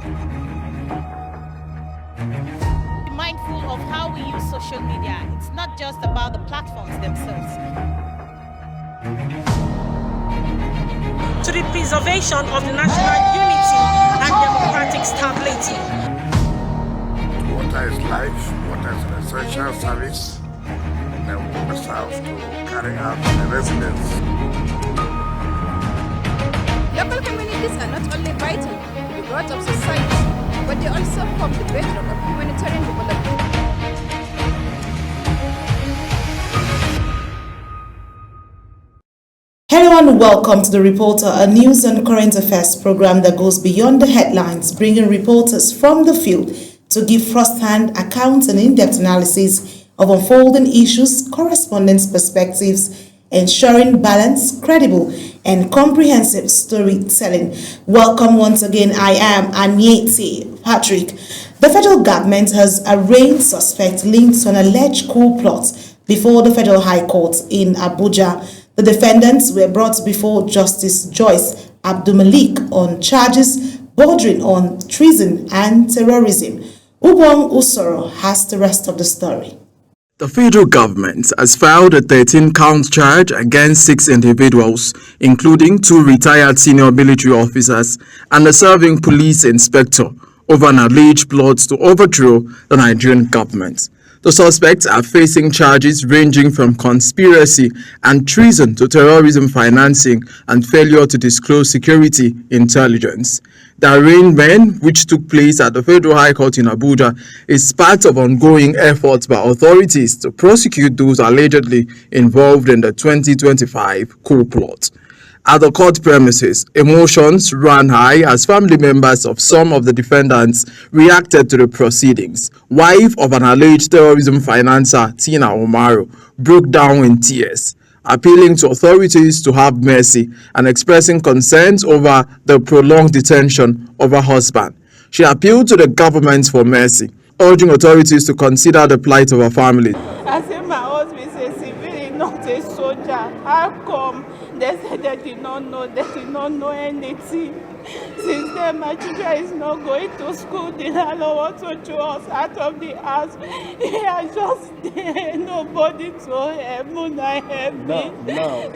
Be mindful of how we use social media. It's not just about the platforms themselves. To the preservation of the national unity and democratic stability. Water is life, water is an essential service, and then we must have to carry out the residents. Local communities are not only vital to the growth of society, but they also form the bedrock of humanitarian development. Hello and welcome to The Reporter, a news and current affairs program that goes beyond the headlines, bringing reporters from the field to give first-hand accounts and in-depth analysis of unfolding issues, correspondence perspectives, ensuring balanced, credible, and comprehensive storytelling. Welcome once again. I am Anyete Patrick. The federal government has arraigned suspects linked to an alleged coup plot before the Federal High Court in Abuja. The defendants were brought before Justice Joyce Abdulmalik on charges bordering on treason and terrorism. Ubong Usoro has the rest of the story. The federal government has filed a 13-count charge against 6 individuals, including 2 retired senior military officers and a serving police inspector, over an alleged plot to overthrow the Nigerian government. The suspects are facing charges ranging from conspiracy and treason to terrorism financing and failure to disclose security intelligence. The arraignment, which took place at the Federal High Court in Abuja, is part of ongoing efforts by authorities to prosecute those allegedly involved in the 2025 coup plot. At the court premises, emotions ran high as family members of some of the defendants reacted to the proceedings. Wife of an alleged terrorism financer, Tina Omaro, broke down in tears, appealing to authorities to have mercy and expressing concerns over the prolonged detention of her husband. She appealed to the government for mercy, urging authorities to consider the plight of her family. I said my husband is a civilian, not a soldier. How come? They said they did not know anything. Since then, my children is not going to school. They don't want to throw us out of the house. They are just there. Nobody to help me.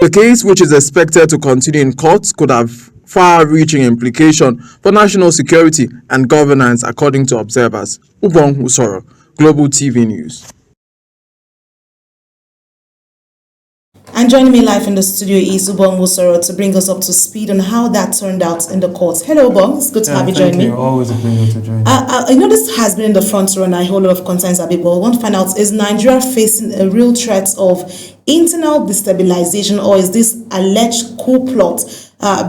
The case, which is expected to continue in court, could have far-reaching implication for national security and governance, according to observers. Ubong Usoro, Global TV News. And joining me live in the studio is Ubong Usoro to bring us up to speed on how that turned out in the court. Hello, Ubong. It's good to have you join me. Always a pleasure to join you. I know this has been in the front runner, a whole lot of concerns, but I want to find out, is Nigeria facing a real threat of internal destabilization, or is this alleged coup plot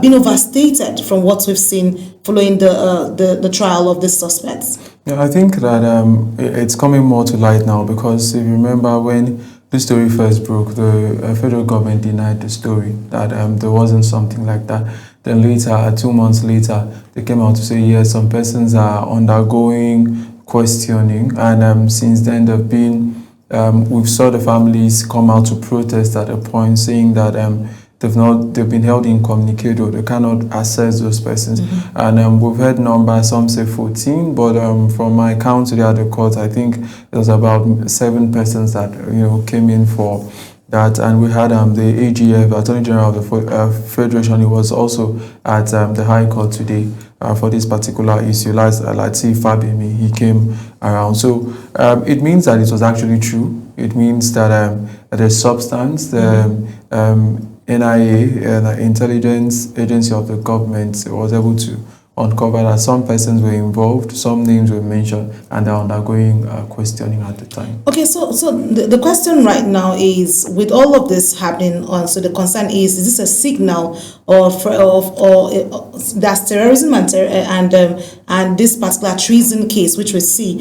being overstated from what we've seen following the trial of the suspects? Yeah, I think that it's coming more to light now, because if you remember when the story first broke, the federal government denied the story, that there wasn't something like that. Then later, 2 months later, they came out to say, yes, some persons are undergoing questioning, and since then they've been, we've saw the families come out to protest at a point, saying that they've been held incommunicado, they cannot access those persons. Mm-hmm. And we've heard numbers, some say 14, but from my count today at the court, I think there was about 7 persons that came in for that. And we had the AGF, Attorney General of the Federation. He was also at the High Court today for this particular issue. Lateef Fabemi, he came around. So it means that it was actually true. It means that there's substance. The NIA, the intelligence agency of the government, was able to uncover that some persons were involved, some names were mentioned, and they're undergoing questioning at the time. Okay, so the question right now is, with all of this happening on, so the concern is this a signal of that's terrorism and this particular treason case which we see.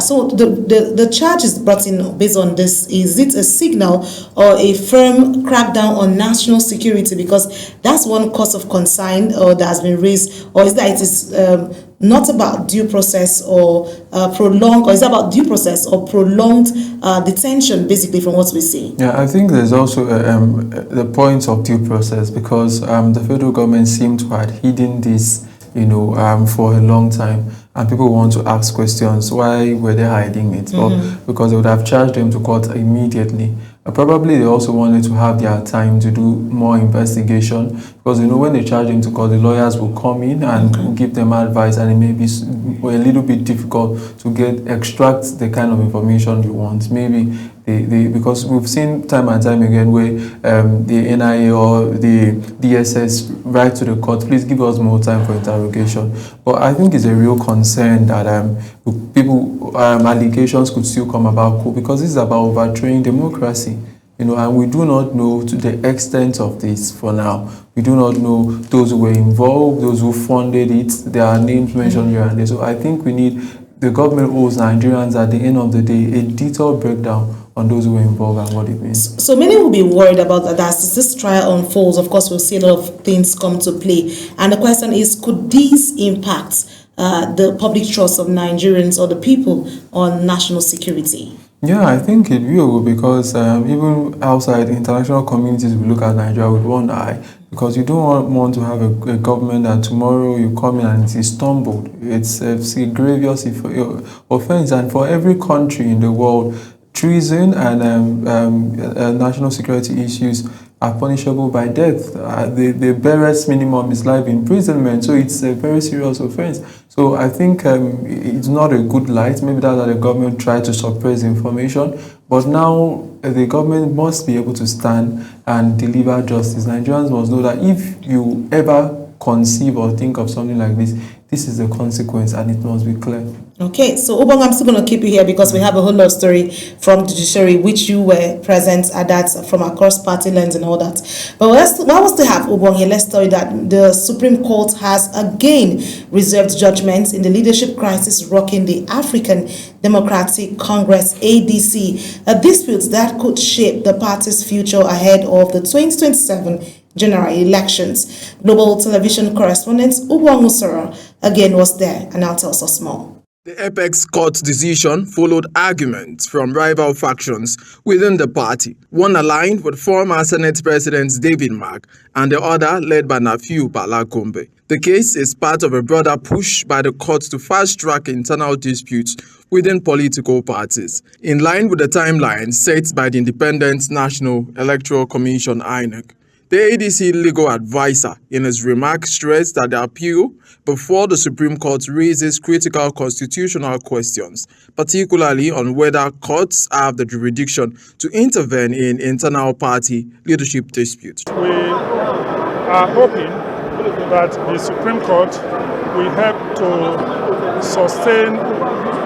So the charge is brought in based on this. Is it a signal or a firm crackdown on national security? Because that's one cause of concern that has been raised. Or is that it is not about due process or prolonged, or is it about due process or prolonged detention, basically, from what we see? Yeah, I think there's also the point of due process, because the federal government seemed to have hidden this for a long time, and people want to ask questions. Why were they hiding it? Well, because they would have charged them to court immediately. Probably they also wanted to have their time to do more investigation, because when they charge them to court, the lawyers will come in and give them advice, and it may be a little bit difficult to extract the kind of information you want. Maybe because we've seen time and time again where the NIA or the DSS write to the court, please give us more time for interrogation. But I think it's a real concern that allegations could still come about coup, because this is about overthrowing democracy. And we do not know to the extent of this for now. We do not know those who were involved, those who funded it. There are names mentioned here and there. So I think the government owes Nigerians at the end of the day a detailed breakdown on those who were involved and what it means. So many will be worried about that as this trial unfolds. Of course, we'll see a lot of things come to play. And the question is, could these impact the public trust of Nigerians or the people on national security? Yeah, I think it will, because even outside international communities will look at Nigeria with one eye, because you don't want to have a government that tomorrow you come in and it is stumbled. It's a grievous offense, and for every country in the world, treason and national security issues are punishable by death. The barest minimum is life imprisonment, so it's a very serious offense. So I think it's not a good light. Maybe that's why the government tried to suppress information, but now the government must be able to stand and deliver justice. Nigerians must know that if you ever conceive or think of something like this, this is the consequence, and it must be clear. Okay, so Ubong, I'm still going to keep you here because we have a whole lot of story from the judiciary, which you were present at that from across party lines and all that. But while we still have Ubong here, let's tell you that the Supreme Court has again reserved judgments in the leadership crisis rocking the African Democratic Congress, ADC, a dispute that could shape the party's future ahead of the 2027 general elections. Global television correspondent Ubong Usoro again was there and now tells us more. The Apex Court's decision followed arguments from rival factions within the party, one aligned with former Senate President David Mark and the other led by Nafiu Bala Gombe. The case is part of a broader push by the court to fast-track internal disputes within political parties, in line with the timeline set by the Independent National Electoral Commission (INEC). The ADC legal advisor, in his remarks, stressed that the appeal before the Supreme Court raises critical constitutional questions, particularly on whether courts have the jurisdiction to intervene in internal party leadership disputes. We are hoping that the Supreme Court will help to sustain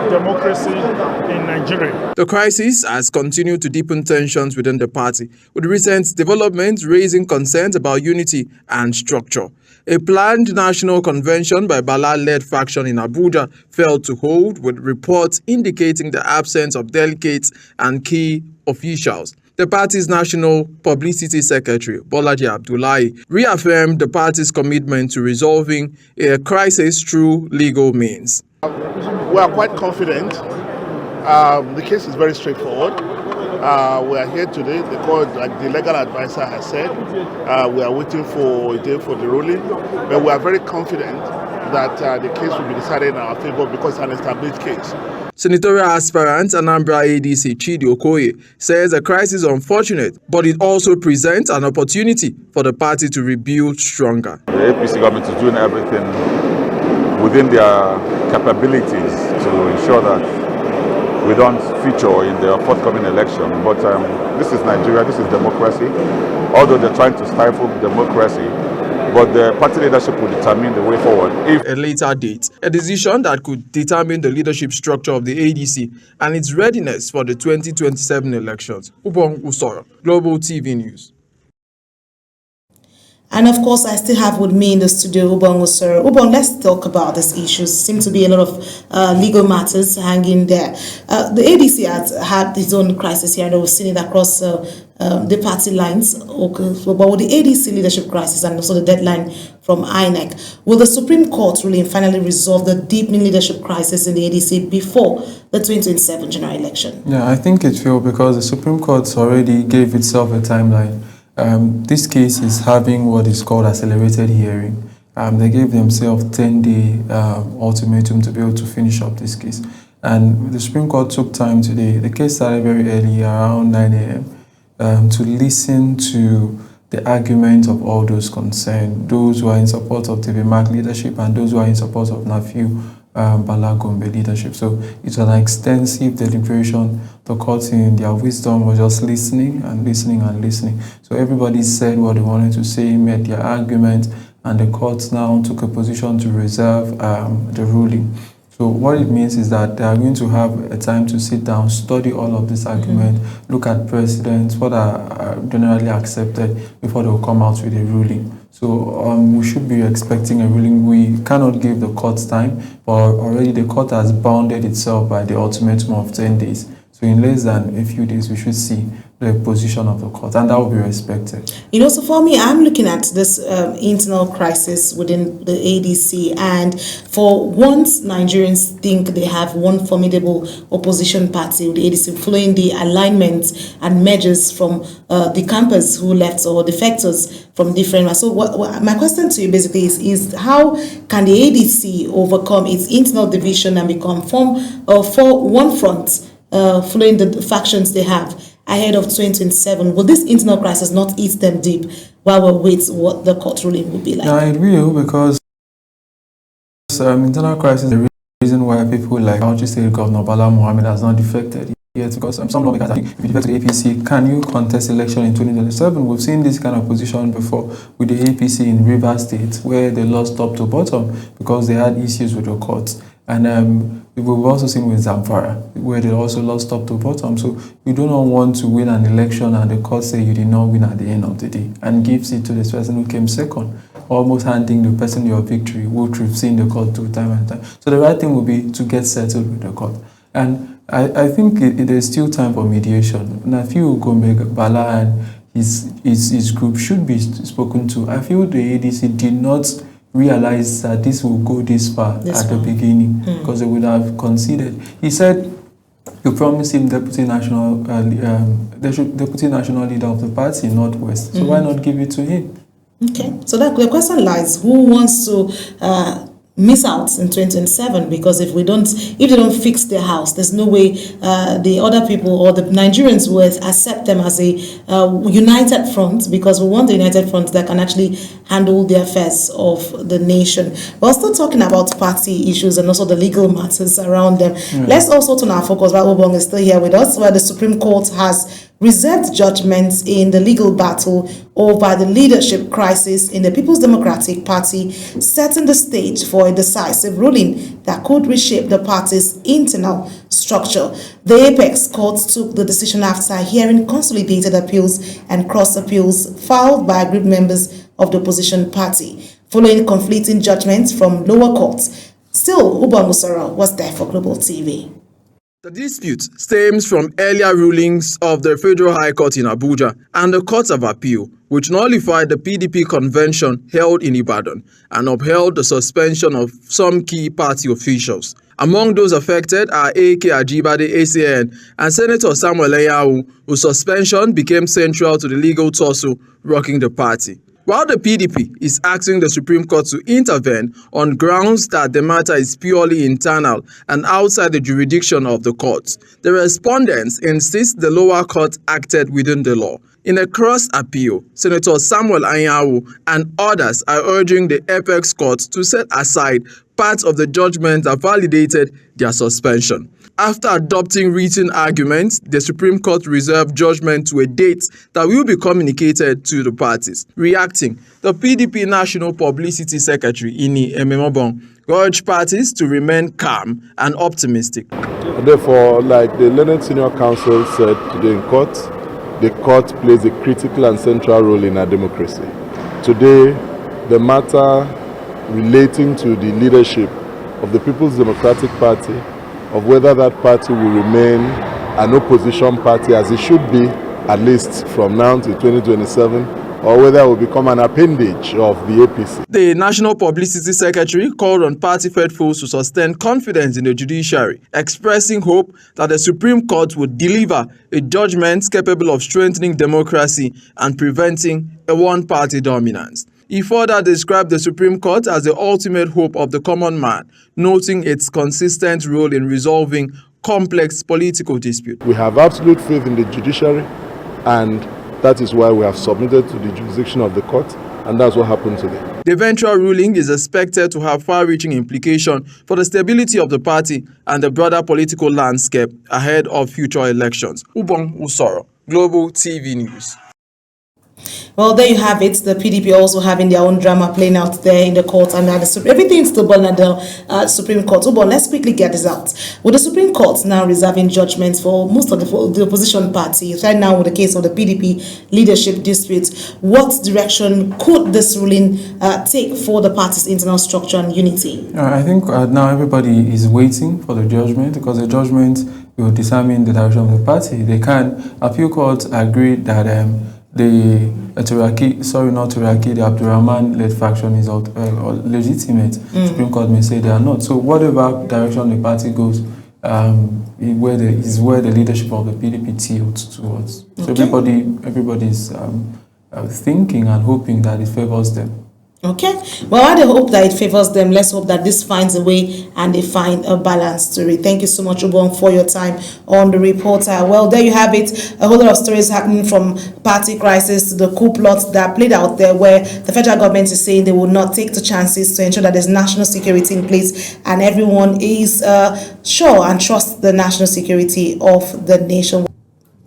democracy in Nigeria. The crisis has continued to deepen tensions within the party, with recent developments raising concerns about unity and structure. A planned national convention by Bala-led faction in Abuja failed to hold, with reports indicating the absence of delegates and key officials. The party's national publicity secretary, Bolaji Abdullahi, reaffirmed the party's commitment to resolving a crisis through legal means. We are quite confident. The case is very straightforward. We are here today. The court, like the legal advisor has said, we are waiting for a day for the ruling. But we are very confident that the case will be decided in our favor because it's an established case. Senatorial aspirant Anambra ADC Chidi Okoye says the crisis is unfortunate, but it also presents an opportunity for the party to rebuild stronger. The APC government is doing everything within their capabilities to ensure that we don't feature in the forthcoming election. But this is Nigeria, this is democracy. Although they're trying to stifle democracy, but the party leadership will determine the way forward. If a later date, a decision that could determine the leadership structure of the ADC and its readiness for the 2027 elections. Ubong Usoro, Global TV News. And of course, I still have with me in the studio Ubong Usoro. Ubong, let's talk about these issues. Seems to be a lot of legal matters hanging there. The ADC has had its own crisis here, and we've seen it across the party lines. Okay, so, but with the ADC leadership crisis and also the deadline from INEC, will the Supreme Court ruling finally resolve the deepening leadership crisis in the ADC before the 2027 general election? Yeah, I think it will, because the Supreme Court already gave itself a timeline. This case is having what is called accelerated hearing, They gave themselves 10-day ultimatum to be able to finish up this case. And the Supreme Court took time today. The case started very early, around 9 a.m., to listen to the arguments of all those concerned, those who are in support of TV Mark leadership and those who are in support of Nafiu Bala Gombe leadership. So it was an extensive deliberation. The court, in their wisdom, was just listening and listening and listening. So everybody said what they wanted to say, made their argument, and the court now took a position to reserve the ruling. So what it means is that they are going to have a time to sit down, study all of this argument, look at precedents, what are generally accepted before they'll come out with a ruling. So we should be expecting a ruling. We cannot give the court time, but already the court has bounded itself by the ultimatum of 10 days. So in less than a few days, we should see the position of the court, and that will be respected. You know, so for me, I'm looking at this internal crisis within the ADC, and for once Nigerians think they have one formidable opposition party, the ADC, following the alignment and measures from the campers who left or defectors from different. So my question to you basically is how can the ADC overcome its internal division and become for one front, following the factions they have ahead of 2027? Will this internal crisis not eat them deep while we wait what the court ruling will be like? No, it will, because internal crisis is the reason why people like Bauchi State Governor Bala Mohammed has not defected yet, because some lawmakers, if you defect to the APC, can you contest election in 2027? We've seen this kind of position before with the APC in Rivers State, where they lost top to bottom because they had issues with the courts. And we've also seen with Zamfara, where they also lost top to bottom. So you do not want to win an election and the court say you did not win at the end of the day and gives it to this person who came second, almost handing the person your victory, which we've seen the court do time and time. So the right thing would be to get settled with the court. And I think there's still time for mediation. Nafiu Gombe Bala and his group should be spoken to. I feel the ADC did not realize that this will go this far at the beginning, because they would have conceded. He said you promised him deputy national leader of the party, Northwest. So why not give it to him? Okay, so the question lies: who wants to miss out in 2027? Because if they don't fix their house, there's no way the other people or the Nigerians will accept them as a united front, because we want a united front that can actually handle the affairs of the nation. We're still talking about party issues and also the legal matters around them. Let's also turn our focus, while Obong is still here with us, where the Supreme Court has reserved judgments in the legal battle over the leadership crisis in the People's Democratic Party, setting the stage for a decisive ruling that could reshape the party's internal structure. The Apex Court took the decision after hearing consolidated appeals and cross appeals filed by group members of the opposition party, following conflicting judgments from lower courts. Still, Uba Musara was there for Global TV. The dispute stems from earlier rulings of the Federal High Court in Abuja and the Court of Appeal, which nullified the PDP convention held in Ibadan and upheld the suspension of some key party officials. Among those affected are A.K. Ajibade, ACN, and Senator Samuel Enyawu, whose suspension became central to the legal tussle rocking the party. While the PDP is asking the Supreme Court to intervene on grounds that the matter is purely internal and outside the jurisdiction of the courts, the respondents insist the lower court acted within the law. In a cross appeal, Senator Samuel Enyawu and others are urging the Apex Court to set aside parts of the judgment that validated their suspension. After adopting written arguments, the Supreme Court reserved judgment to a date that will be communicated to the parties. Reacting, the PDP National Publicity Secretary, Ini Ememobong, urged parties to remain calm and optimistic. Therefore, like the learned senior counsel said today in court, the court plays a critical and central role in our democracy. Today, the matter relating to the leadership of the People's Democratic Party, of whether that party will remain an opposition party as it should be, at least from now to 2027, or whether it will become an appendage of the APC. The National Publicity Secretary called on party faithfuls to sustain confidence in the judiciary, expressing hope that the Supreme Court would deliver a judgment capable of strengthening democracy and preventing a one-party dominance. He further described the Supreme Court as the ultimate hope of the common man, noting its consistent role in resolving complex political disputes. We have absolute faith in the judiciary, and that is why we have submitted to the jurisdiction of the court, and that's what happened today. The eventual ruling is expected to have far-reaching implications for the stability of the party and the broader political landscape ahead of future elections. Ubong Usoro, Global TV News. Well, there you have it. The PDP also having their own drama playing out there in the court, and everything's still burning at the Supreme Court. But let's quickly get this out. With the Supreme Court now reserving judgments for most of the opposition parties, right now with the case of the PDP leadership dispute, what direction could this ruling take for the party's internal structure and unity? I think now everybody is waiting for the judgment, because the judgment will determine the direction of the party. A few courts agreed that the Abdurrahman-led faction is legitimate. Supreme Court may say they are not. So whatever direction the party goes, is where the leadership of the PDP tilts towards. So everybody's thinking and hoping that it favors them. Okay, well, I hope that it favors them. Let's hope that this finds a way and they find a balance to it. Thank you so much, Ubong, for your time on The Reporter. Well, there you have it. A whole lot of stories happening, from party crisis to the coup plot that played out there, where the federal government is saying they will not take the chances to ensure that there's national security in place and everyone is sure and trusts the national security of the nation.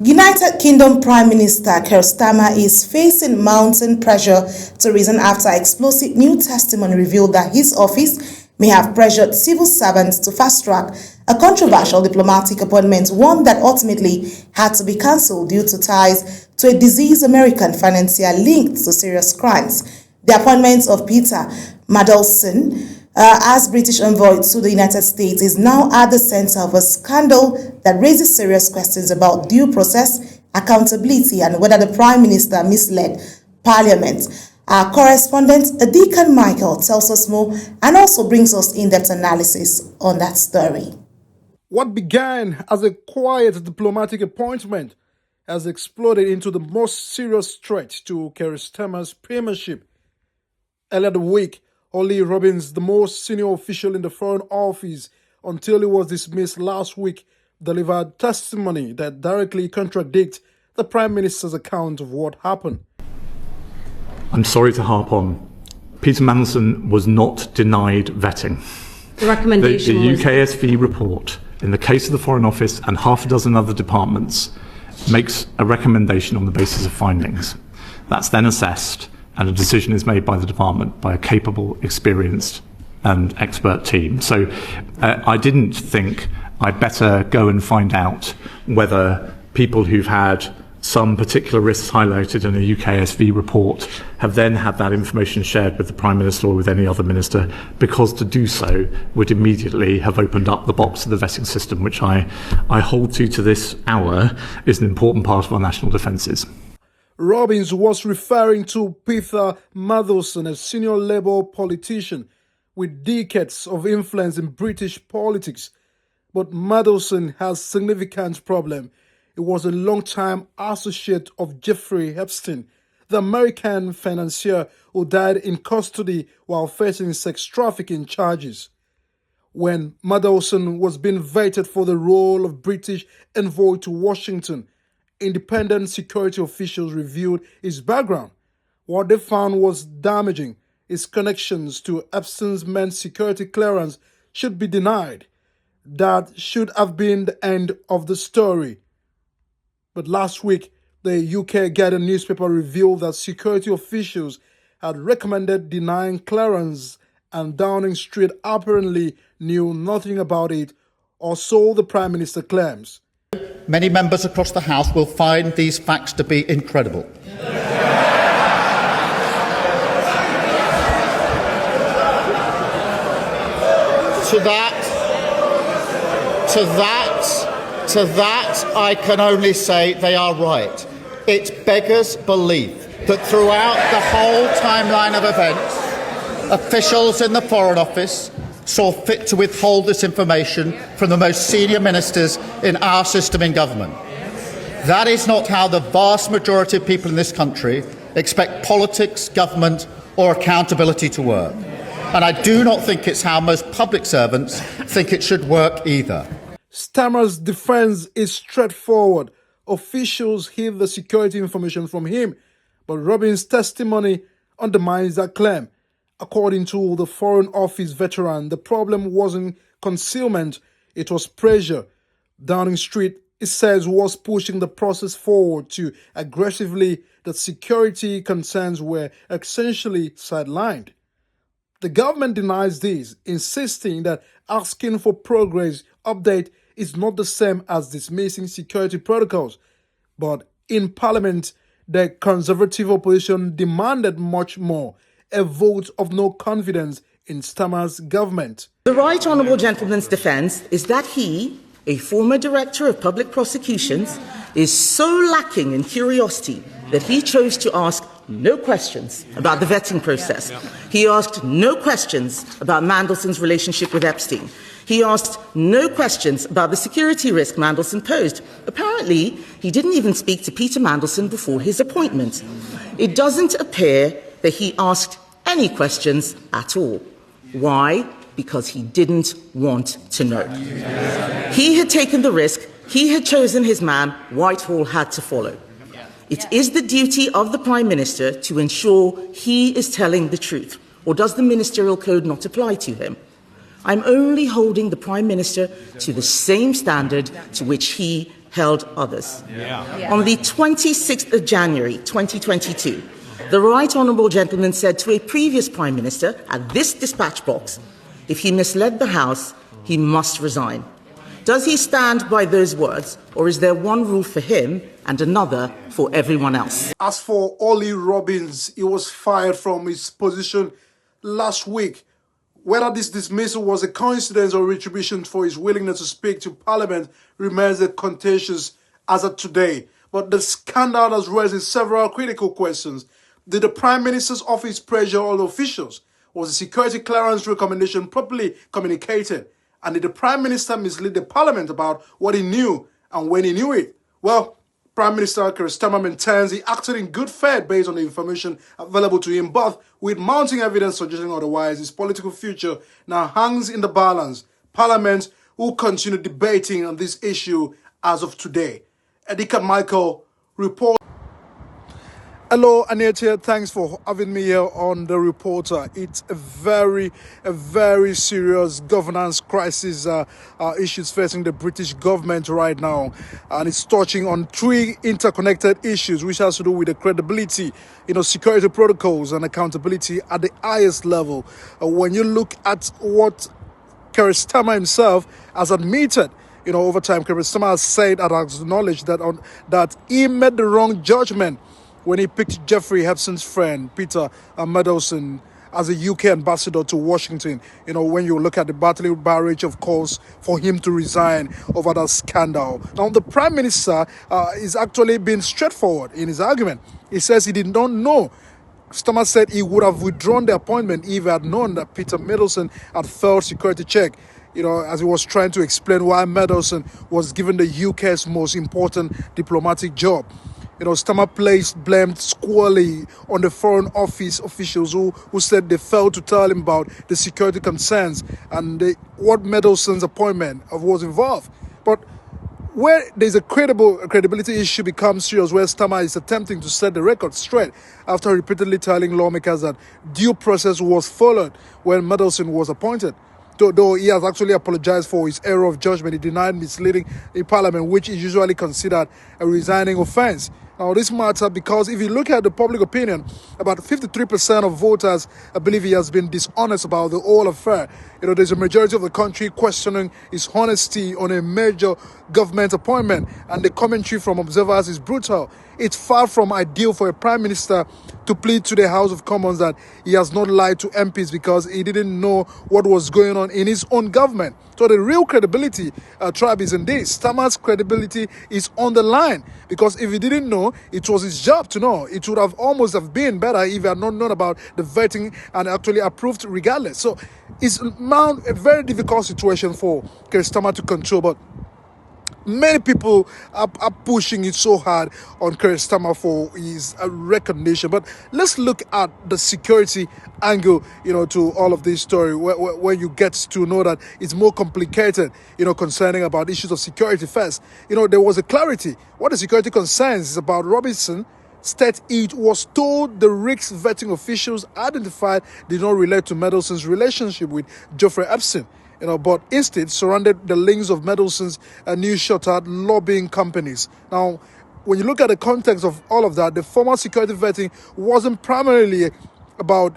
United Kingdom Prime Minister Keir Starmer is facing mounting pressure to reason after explosive new testimony revealed that his office may have pressured civil servants to fast-track a controversial diplomatic appointment, one that ultimately had to be cancelled due to ties to a deceased American financier linked to serious crimes. The appointment of Peter Mandelson as British envoy to the United States is now at the center of a scandal that raises serious questions about due process, accountability, and whether the Prime Minister misled Parliament. Our correspondent, Deacon Michael, tells us more and also brings us in-depth analysis on that story. What began as a quiet diplomatic appointment has exploded into the most serious threat to Keir Starmer's premiership. Earlier the week, Ollie Robbins, the most senior official in the Foreign Office until he was dismissed last week, delivered testimony that directly contradicts the Prime Minister's account of what happened. I'm sorry to harp on. Peter Mandelson was not denied vetting. The recommendation the UKSV report, in the case of the Foreign Office and half a dozen other departments, makes a recommendation on the basis of findings. That's then assessed, and a decision is made by the department by a capable, experienced and expert team. So I didn't think I'd better go and find out whether people who've had some particular risks highlighted in a UKSV report have then had that information shared with the Prime Minister or with any other minister, because to do so would immediately have opened up the box of the vetting system, which I hold to this hour is an important part of our national defences. Robbins was referring to Peter Mandelson, a senior Labour politician with decades of influence in British politics. But Mandelson has a significant problem. He was a long-time associate of Jeffrey Epstein, the American financier who died in custody while facing sex trafficking charges. When Mandelson was being vetted for the role of British envoy to Washington, independent security officials reviewed his background. What they found was damaging. His connections to Epstein's men's security clearance should be denied. That should have been the end of the story. But last week, the UK Guardian newspaper revealed that security officials had recommended denying clearance, and Downing Street apparently knew nothing about it, or so the Prime Minister claims. Many members across the House will find these facts to be incredible. To that, I can only say they are right. It beggars belief that throughout the whole timeline of events, officials in the Foreign Office saw fit to withhold this information from the most senior ministers in our system in government. That is not how the vast majority of people in this country expect politics, government or accountability to work. And I do not think it's how most public servants think it should work either. Starmer's defense is straightforward. Officials hid the security information from him, but Robins' testimony undermines that claim. According to the Foreign Office veteran, the problem wasn't concealment, it was pressure. Downing Street, it says, was pushing the process forward too aggressively, that security concerns were essentially sidelined. The government denies this, insisting that asking for progress update is not the same as dismissing security protocols. But in Parliament, the Conservative opposition demanded much more, a vote of no confidence in Starmer's government. The Right Honourable Gentleman's defence is that he, a former Director of Public Prosecutions, is so lacking in curiosity that he chose to ask no questions about the vetting process. He asked no questions about Mandelson's relationship with Epstein. He asked no questions about the security risk Mandelson posed. Apparently, he didn't even speak to Peter Mandelson before his appointment. It doesn't appear that he asked any questions at all. Why? Because he didn't want to know. He had taken the risk. He had chosen his man. Whitehall had to follow. It is the duty of the Prime Minister to ensure he is telling the truth. Or does the Ministerial Code not apply to him? I'm only holding the Prime Minister to the same standard to which he held others. On the 26th of January 2022, the Right Honourable Gentleman said to a previous Prime Minister at this dispatch box, if he misled the House, he must resign. Does he stand by those words, or is there one rule for him and another for everyone else? As for Ollie Robins, he was fired from his position last week. Whether this dismissal was a coincidence or retribution for his willingness to speak to Parliament remains contentious as of today. But the scandal has raised several critical questions. Did the Prime Minister's office pressure all officials? Was the security clearance recommendation properly communicated? And did the Prime Minister mislead the Parliament about what he knew and when he knew it? Well, Prime Minister Keir Starmer maintains he acted in good faith based on the information available to him, but with mounting evidence suggesting otherwise, his political future now hangs in the balance. Parliament will continue debating on this issue as of today. Edika Michael, report. Hello, Anietia. Thanks for having me here on The Reporter. It's a very serious governance crisis issues facing the British government right now. And it's touching on three interconnected issues, which has to do with the credibility, security protocols and accountability at the highest level. When you look at what Keir Starmer himself has admitted, over time, Keir Starmer has said and has acknowledged that he made the wrong judgment when he picked Jeffrey Epstein's friend, Peter Mandelson, as a UK ambassador to Washington. When you look at the battling barrage of calls for him to resign over that scandal. Now, the Prime Minister is actually being straightforward in his argument. He says he did not know. Starmer said he would have withdrawn the appointment if he had known that Peter Mandelson had failed security check. As he was trying to explain why Mandelson was given the UK's most important diplomatic job. Starmer placed blame squarely on the Foreign Office officials who said they failed to tell him about the security concerns and what Mandelson's appointment was involved. But where there's a credibility issue becomes serious, where Starmer is attempting to set the record straight after repeatedly telling lawmakers that due process was followed when Mandelson was appointed. Though he has actually apologized for his error of judgment, he denied misleading in Parliament, which is usually considered a resigning offence. Now, this matters because if you look at the public opinion, about 53% of voters believe he has been dishonest about the whole affair. There's a majority of the country questioning his honesty on a major government appointment, and the commentary from observers is brutal. It's far from ideal for a Prime Minister to plead to the House of Commons that he has not lied to MPs because he didn't know what was going on in his own government. So the real credibility trap is in this. Starmer's credibility is on the line because if he didn't know, it was his job to know. It would have almost have been better if he had not known about the vetting and actually approved regardless. So it's a very difficult situation for Keir Starmer to control, but many people are pushing it so hard on Keir Starmer for his recognition. But let's look at the security angle, to all of this story, where you get to know that it's more complicated, concerning about issues of security first. There was a clarity. What the security concerns is about Robinson State it was told the risk vetting officials identified did not relate to Mendelssohn's relationship with Jeffrey Epstein, but instead surrounded the links of Mendelssohn's New Shortard lobbying companies. Now, when you look at the context of all of that, the formal security vetting wasn't primarily about,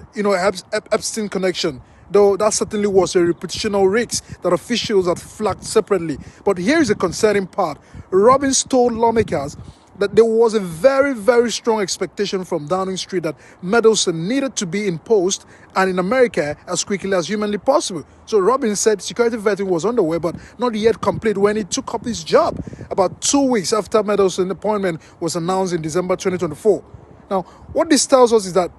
Epstein connection, though that certainly was a reputational risk that officials had flagged separately. But here is the concerning part. Robbins told lawmakers that there was a very, very strong expectation from Downing Street that Mendelssohn needed to be in post and in America as quickly as humanly possible. So Robbins said security vetting was underway, but not yet complete when he took up his job, about 2 weeks after Mendelssohn's appointment was announced in December 2024. Now, what this tells us is that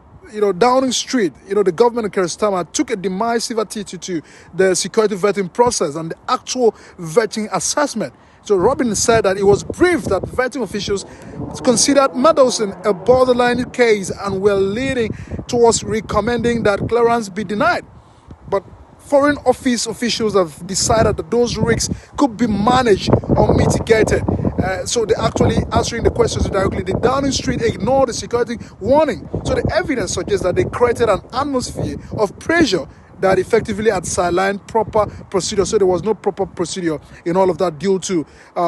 Downing Street, the government of Keir Starmer took a decisive attitude to the security vetting process and the actual vetting assessment. So Robin said that he was briefed that vetting officials considered Mendelssohn a borderline case and were leaning towards recommending that clearance be denied. But Foreign Office officials have decided that those risks could be managed or mitigated. So they're actually answering the questions directly. The Downing Street ignored the security warning. So the evidence suggests that they created an atmosphere of pressure that effectively had sidelined proper procedure. So there was no proper procedure in all of that due to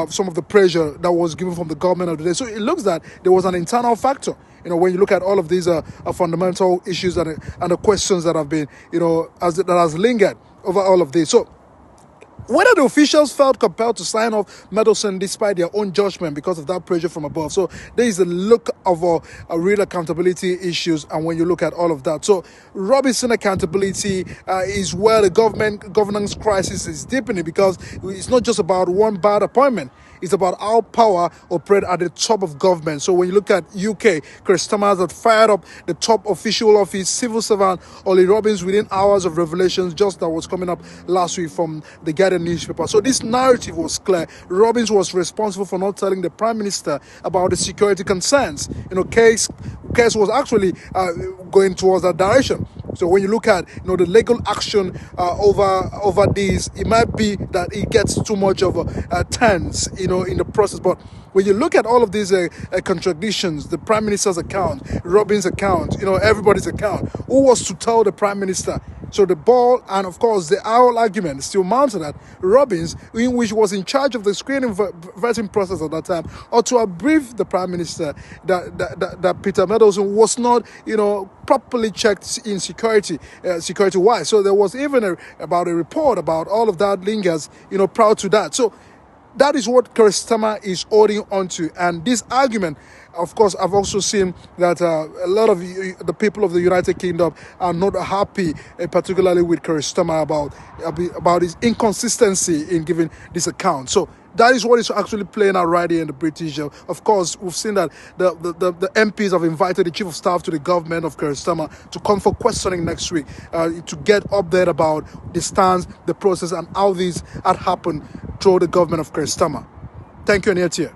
some of the pressure that was given from the government of the day. So it looks that there was an internal factor. When you look at all of these fundamental issues and the questions that have been, that has lingered over all of this. So whether the officials felt compelled to sign off Mendelssohn despite their own judgment because of that pressure from above. So there is a look of a real accountability issues, and when you look at all of that. So Robinson accountability is where the governance crisis is deepening, because it's not just about one bad appointment. It's about how power operates at the top of government. So when you look at UK, Keir Starmer has fired up the top official of his civil servant, Ollie Robbins, within hours of revelations just that was coming up last week from the Guardian newspaper. So this narrative was clear. Robbins was responsible for not telling the Prime Minister about the security concerns. Case was actually going towards that direction. So when you look at the legal action over this, it might be that it gets too much of a tense in the process. But when you look at all of these contradictions, the Prime Minister's account, Robin's account, everybody's account, who was to tell the Prime Minister? So the ball, and of course the whole argument still mounted at Robbins, which was in charge of the screening vetting process at that time, or to have briefed the Prime Minister that Peter Mendelssohn was not, properly checked in security-wise. So there was even about a report about all of that lingers, prior to that. So that is what Keir Starmer is holding on to. And this argument, of course, I've also seen that a lot of the people of the United Kingdom are not happy, particularly with Keir Starmer about his inconsistency in giving this account. So that is what is actually playing out right here in the British. Of course, we've seen that the MPs have invited the Chief of Staff to the government of Keir Starmer to come for questioning next week to get update about the stance, the process, and how these had happened through the government of Keir Starmer. Thank you, Aniatia.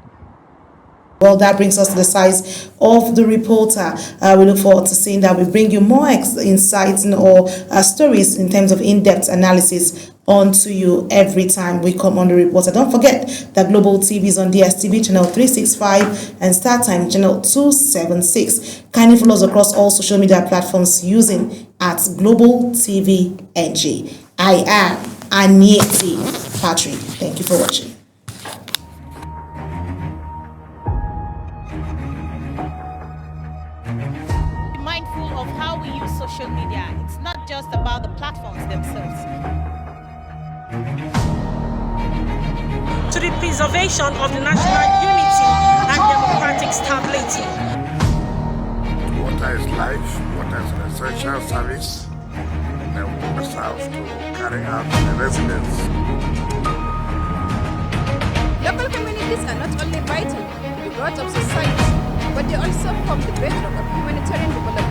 Well, that brings us to the size of the reporter. We look forward to seeing that we bring you more insights or stories in terms of in-depth analysis onto you every time we come on the reporter. Don't forget that Global TV is on DSTV channel 365 and StarTime channel 276. Kindly follow us across all social media platforms using @Global TV NG. I am Anieti Patrick. Thank you for watching. Social media. It's not just about the platforms themselves. To the preservation of the national unity and democratic stability. Water is life, water is an essential service, and we must have to carry out the residents. Local communities are not only vital to the growth of society, but they also form the bedrock of humanitarian development.